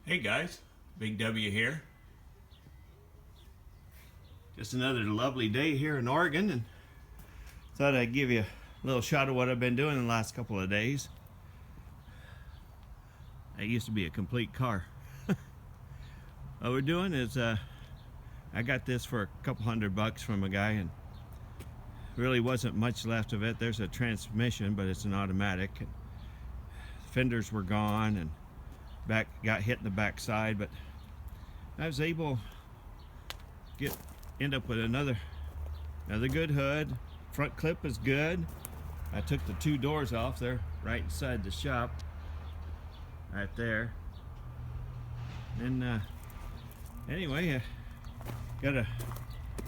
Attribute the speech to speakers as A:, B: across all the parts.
A: Hey guys, Big W here. Just another lovely day here in Oregon, and thought I'd give you a little shot of what I've been doing in the last couple of days. I used to be a complete car. What we're doing is I got this for a couple $100 from a guy, and really wasn't much left of it. There's a transmission, but it's an automatic. Fenders were gone and got hit in the back side, but I was able to end up with another good hood. Front clip is good. I took the two doors off. They're right inside the shop, right there. And anyway, I got a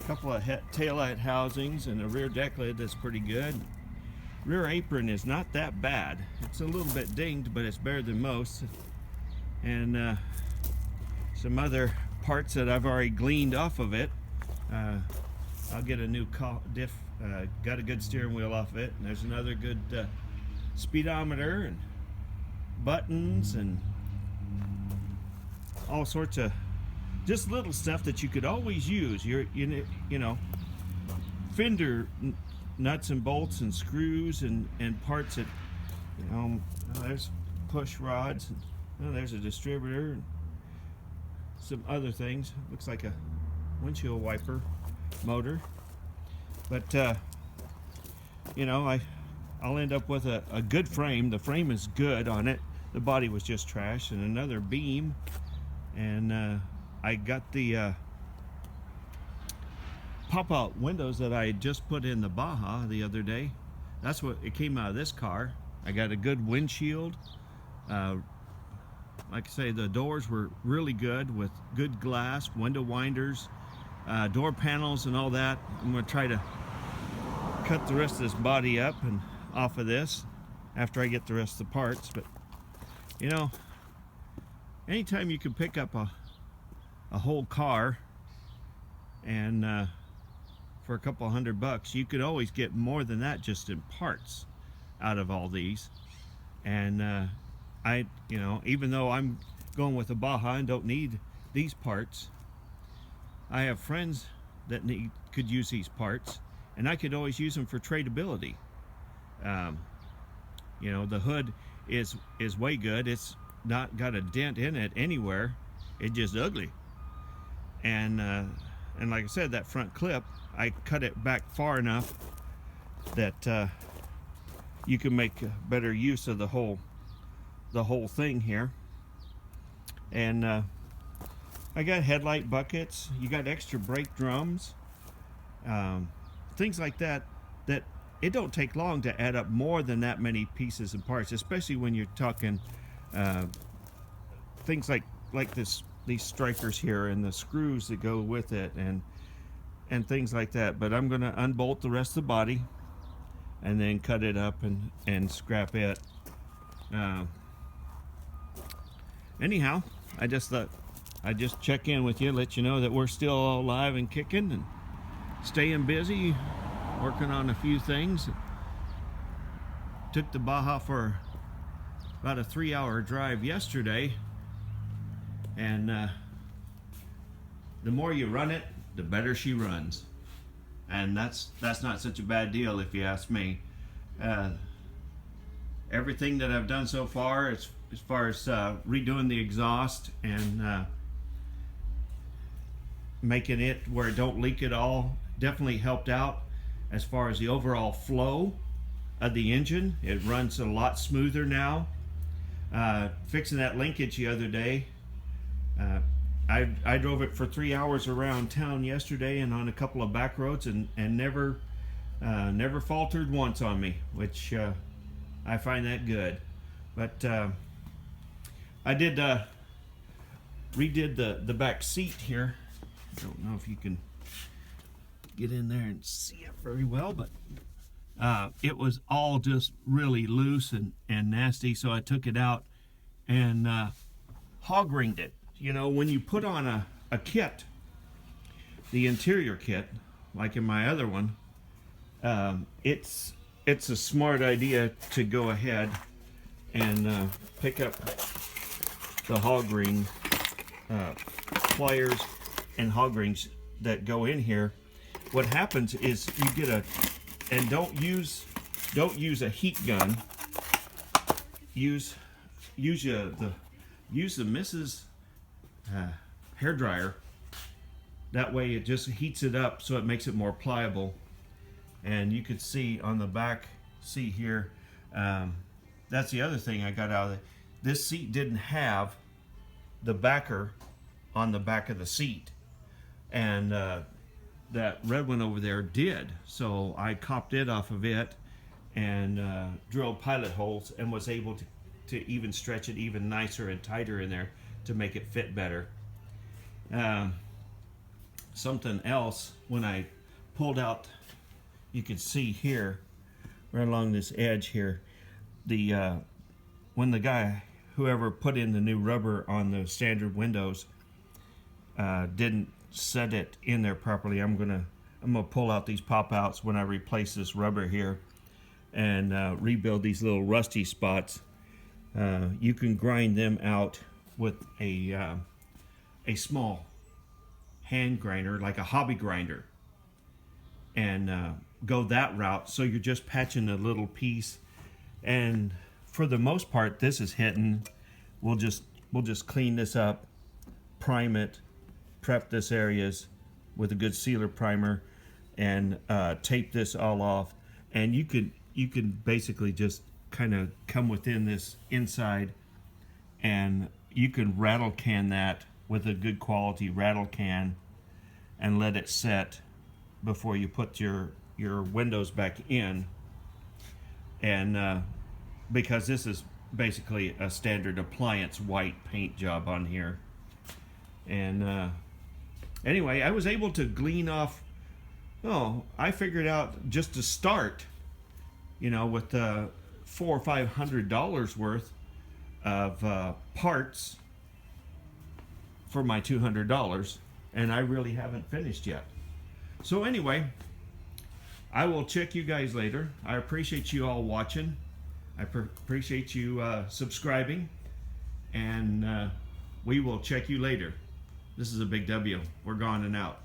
A: couple of taillight housings and a rear deck lid that's pretty good. Rear apron is not that bad. It's a little bit dinged, but it's better than most. And some other parts that I've already gleaned off of it. I'll get a new diff, got a good steering wheel off of it, and there's another good speedometer and buttons and all sorts of just little stuff that you could always use. You know, fender nuts and bolts and screws and parts that, you know, there's push rods and there's a distributor and some other things. Looks like a windshield wiper motor, but you know, I'll end up with a good frame. The frame is good on it. The body was just trash, and another beam, and I got the pop-out windows that I just put in the Baja the other day. That's what it came out of this car. I got a good windshield. Like I say, the doors were really good with good glass, window winders, door panels and all that. I'm going to try to cut the rest of this body up and off of this after I get the rest of the parts. But you know, anytime you can pick up a whole car and for a couple $100, you could always get more than that just in parts out of all these. And you know, even though I'm going with a Baja and don't need these parts, I have friends that could use these parts, and I could always use them for tradability. You know, the hood is way good. It's not got a dent in it anywhere. It's just ugly. And like I said, that front clip, I cut it back far enough that you can make better use of the whole thing here. And I got headlight buckets. You got extra brake drums, things like that it don't take long to add up more than that many pieces and parts, especially when you're talking things like these strikers here and the screws that go with it and things like that. But I'm going to unbolt the rest of the body and then cut it up and scrap it. Anyhow, I just thought I'd just check in with you, let you know that we're still all alive and kicking and staying busy, working on a few things. Took the Baja for about a 3-hour drive yesterday, and the more you run it, the better she runs. And that's not such a bad deal if you ask me. Everything that I've done so far, as far as redoing the exhaust and making it where it don't leak at all, definitely helped out as far as the overall flow of the engine. It runs a lot smoother now. Fixing that linkage the other day, I drove it for 3 hours around town yesterday and on a couple of back roads, and never faltered once on me, which I find that good. But I did redid the back seat here. I don't know if you can get in there and see it very well, but it was all just really loose and nasty, so I took it out and hog ringed it. You know, when you put on a kit, the interior kit, like in my other one, it's a smart idea to go ahead and pick up the hog ring pliers and hog rings that go in here, what happens is you get a, and don't use a heat gun. Use the Mrs. Hair dryer. That way it just heats it up so it makes it more pliable. And you could see on the back seat here, that's the other thing I got out of it. This seat didn't have the backer on the back of the seat, and that red one over there did. So I copped it off of it and drilled pilot holes and was able to even stretch it even nicer and tighter in there to make it fit better. Something else, when I pulled out, you can see here right along this edge here, the when the guy, whoever put in the new rubber on the standard windows, didn't set it in there properly. I'm gonna pull out these pop outs when I replace this rubber here and rebuild these little rusty spots. You can grind them out with a small hand grinder, like a hobby grinder, and go that route. So you're just patching a little piece, and for the most part, this is hitting. We'll just clean this up, prime it, prep this areas with a good sealer primer, and tape this all off. And you can basically just kind of come within this inside, and you can rattle can that with a good quality rattle can and let it set before you put your windows back in. And because this is basically a standard appliance white paint job on here. And anyway, I was able to glean off, I figured out just to start, with $400 or $500 worth of parts for my $200, and I really haven't finished yet. So anyway, I will check you guys later. I appreciate you all watching. I appreciate you subscribing, and we will check you later. This is a Big W. We're gone and out.